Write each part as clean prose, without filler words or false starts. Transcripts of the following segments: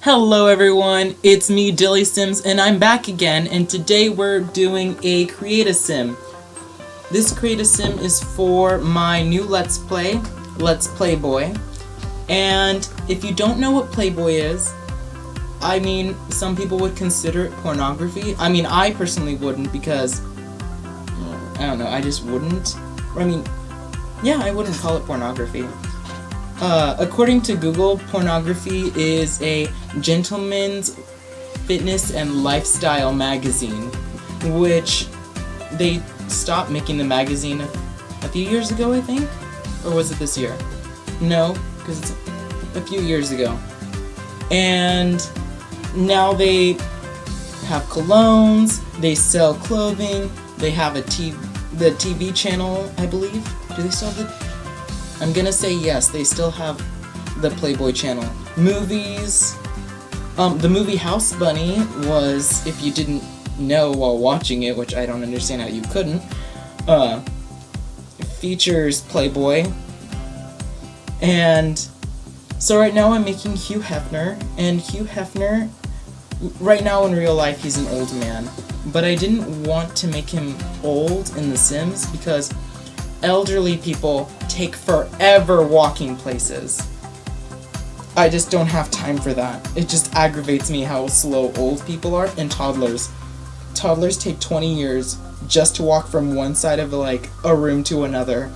Hello everyone, it's me Dilly Sims and I'm back again, and today we're doing a Create a Sim. This Create a Sim is for my new Let's Play, Let's Playboy. And if you don't know what Playboy is, I mean, some people would consider it pornography. I mean, I personally wouldn't because, I don't know, I just wouldn't. I mean, yeah, I wouldn't call it pornography. According to Google, pornography is a gentleman's fitness and lifestyle magazine, which they stopped making the magazine a few years ago, I think? Or was it this year? No, because it's a few years ago. And now they have colognes, they sell clothing, they have the TV channel, I believe. Do they still have the... I'm gonna say yes, they still have the Playboy channel. Movies. The movie House Bunny was, if you didn't know while watching it, which I don't understand how you couldn't, features Playboy. And so right now I'm making Hugh Hefner, and Hugh Hefner, right now in real life he's an old man, but I didn't want to make him old in The Sims because elderly people take forever walking places. I just don't have time for that. It just aggravates me how slow old people are, and toddlers. Toddlers take 20 years just to walk from one side of like a room to another.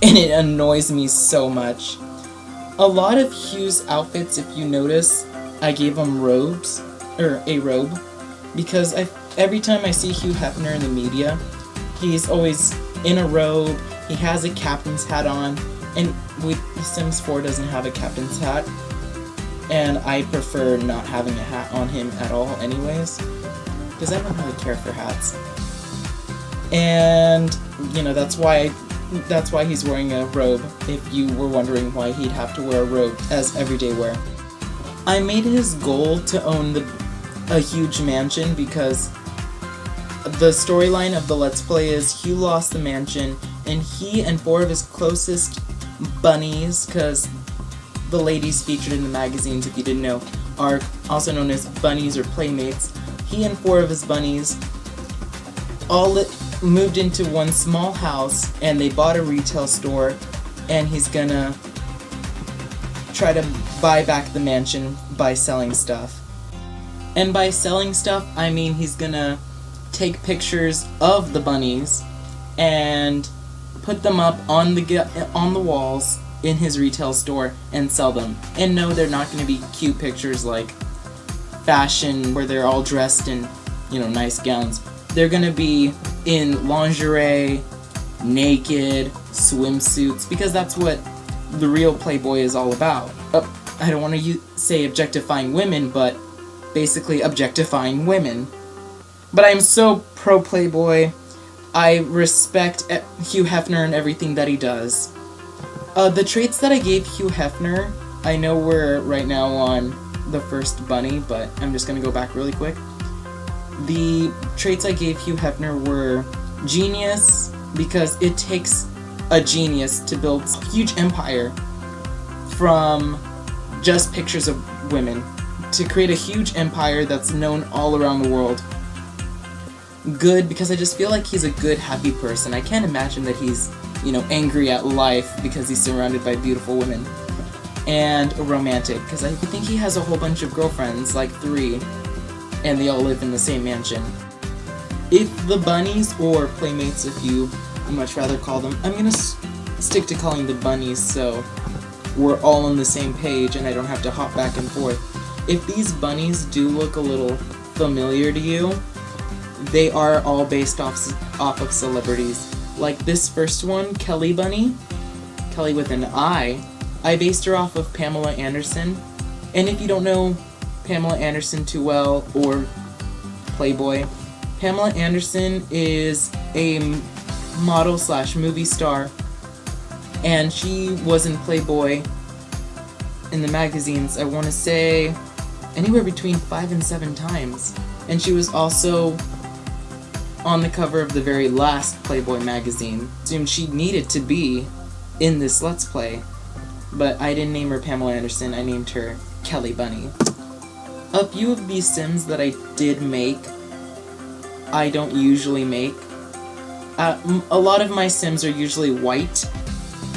And it annoys me so much. A lot of Hugh's outfits, if you notice, I gave him robes, or a robe, because every time I see Hugh Hefner in the media, he's always in a robe, he has a captain's hat on, and Sims 4 doesn't have a captain's hat, and I prefer not having a hat on him at all anyways, because I don't really care for hats. And, you know, that's why he's wearing a robe, if you were wondering why he'd have to wear a robe as everyday wear. I made his goal to own a huge mansion because the storyline of the Let's Play is Hugh lost the mansion, and he and 4 of his closest bunnies, because the ladies featured in the magazines, if you didn't know, are also known as Bunnies or Playmates. He and 4 of his bunnies all moved into one small house, and they bought a retail store, and he's gonna try to buy back the mansion by selling stuff. And by selling stuff, I mean he's gonna take pictures of the bunnies and put them up on the walls in his retail store and sell them. And no, they're not going to be cute pictures like fashion where they're all dressed in, you know, nice gowns. They're going to be in lingerie, naked, swimsuits, because that's what the real Playboy is all about. I don't want to say objectifying women, but basically objectifying women. But I'm so pro Playboy. I respect Hugh Hefner and everything that he does. The traits that I gave Hugh Hefner, I know we're right now on the first bunny, but I'm just going to go back really quick. The traits I gave Hugh Hefner were genius, because it takes a genius to build a huge empire from just pictures of women, to create a huge empire that's known all around the world. Good, because I just feel like he's a good, happy person. I can't imagine that he's, you know, angry at life because he's surrounded by beautiful women. And romantic, because I think he has a whole bunch of girlfriends, like 3, and they all live in the same mansion. If the bunnies, or playmates if you much rather call them, I'm gonna stick to calling the bunnies so we're all on the same page and I don't have to hop back and forth. If these bunnies do look a little familiar to you, they are all based off of celebrities. Like this first one, Kelly Bunny, Kelly with an I based her off of Pamela Anderson. And if you don't know Pamela Anderson too well, or Playboy, Pamela Anderson is a model / movie star, and she was in Playboy in the magazines, I want to say, anywhere between 5 and 7 times. And she was also on the cover of the very last Playboy magazine. Assumed she needed to be in this Let's Play, but I didn't name her Pamela Anderson, I named her Kelly Bunny. A few of these Sims that I did make, I don't usually make. A lot of my Sims are usually white,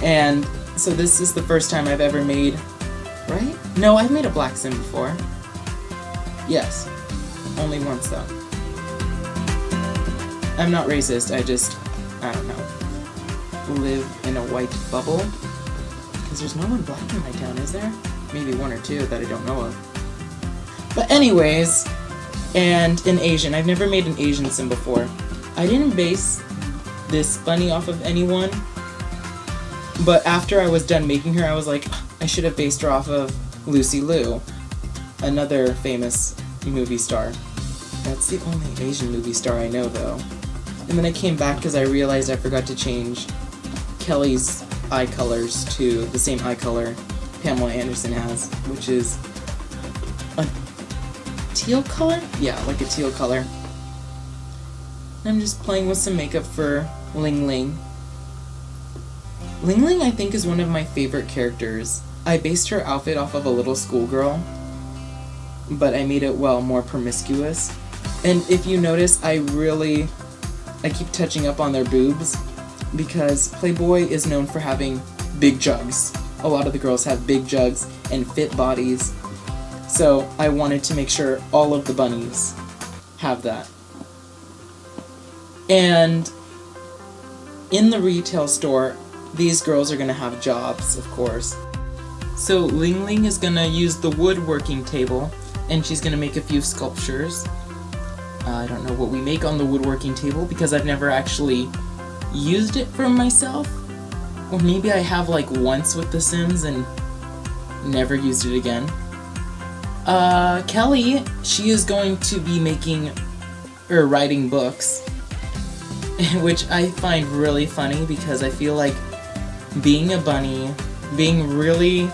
and so this is the first time I've ever made, right? No, I've made a black Sim before. Yes, only once though. I'm not racist, I don't know, live in a white bubble. Because there's no one black in my town, is there? Maybe one or two that I don't know of. But anyways, and an Asian. I've never made an Asian Sim before. I didn't base this bunny off of anyone, but after I was done making her, I was like, I should have based her off of Lucy Liu, another famous movie star. That's the only Asian movie star I know, though. And then I came back because I realized I forgot to change Kelly's eye colors to the same eye color Pamela Anderson has, which is a teal color? Yeah, like a teal color. I'm just playing with some makeup for Ling Ling. Ling Ling, I think, is one of my favorite characters. I based her outfit off of a little schoolgirl, but I made it, well, more promiscuous. And if you notice, I keep touching up on their boobs, because Playboy is known for having big jugs. A lot of the girls have big jugs and fit bodies, so I wanted to make sure all of the bunnies have that. And in the retail store, these girls are going to have jobs, of course. So Ling Ling is going to use the woodworking table, and she's going to make a few sculptures. I don't know what we make on the woodworking table because I've never actually used it for myself. Or maybe I have like once with The Sims and never used it again. Kelly, she is going to be making or writing books, which I find really funny because I feel like being a bunny, being really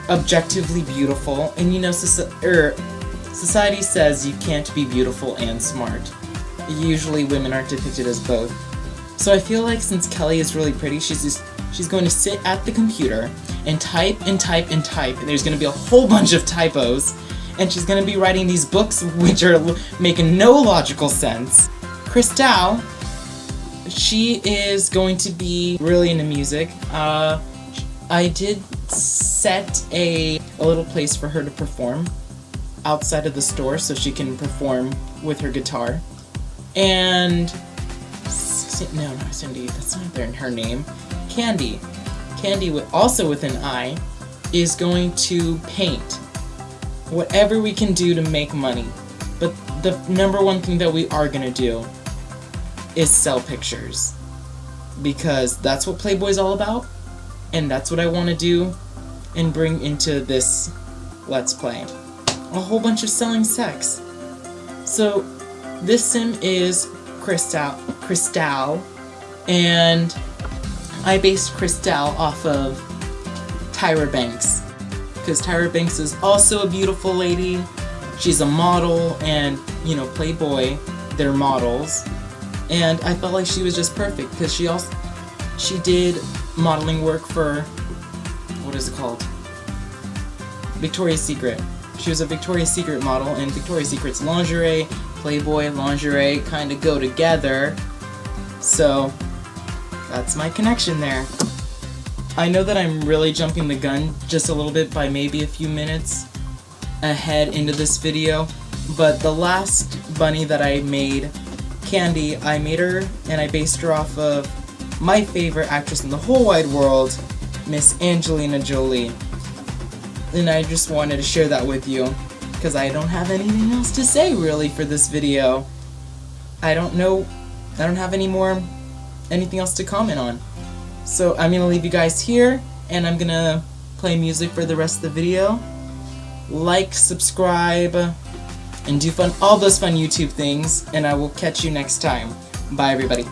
objectively beautiful, and you know, society says you can't be beautiful and smart. Usually women aren't depicted as both. So I feel like since Kelly is really pretty, she's going to sit at the computer and type and type and type, and there's going to be a whole bunch of typos, and she's going to be writing these books which are making no logical sense. Crystal, she is going to be really into music. I did set a little place for her to perform outside of the store so she can perform with her guitar. And no, not Cindy, that's not her name. Candy, also with an I, is going to paint. Whatever we can do to make money. But the number one thing that we are gonna do is sell pictures. Because that's what Playboy's all about, and that's what I want to do and bring into this Let's Play. A whole bunch of selling sex. So, this Sim is Crystal, and I based Crystal off of Tyra Banks, because Tyra Banks is also a beautiful lady. She's a model, and you know, Playboy, they're models, and I felt like she was just perfect because she did modeling work for, what is it called? Victoria's Secret. She was a Victoria's Secret model, and Victoria's Secret's lingerie, Playboy lingerie kind of go together. So that's my connection there. I know that I'm really jumping the gun just a little bit by maybe a few minutes ahead into this video, but the last bunny that I made, Candy, I made her and I based her off of my favorite actress in the whole wide world, Miss Angelina Jolie. And I just wanted to share that with you, because I don't have anything else to say really for this video. I don't have anything else to comment on. So I'm gonna leave you guys here, and I'm gonna play music for the rest of the video. Like, subscribe, and do all those fun YouTube things, and I will catch you next time. Bye everybody.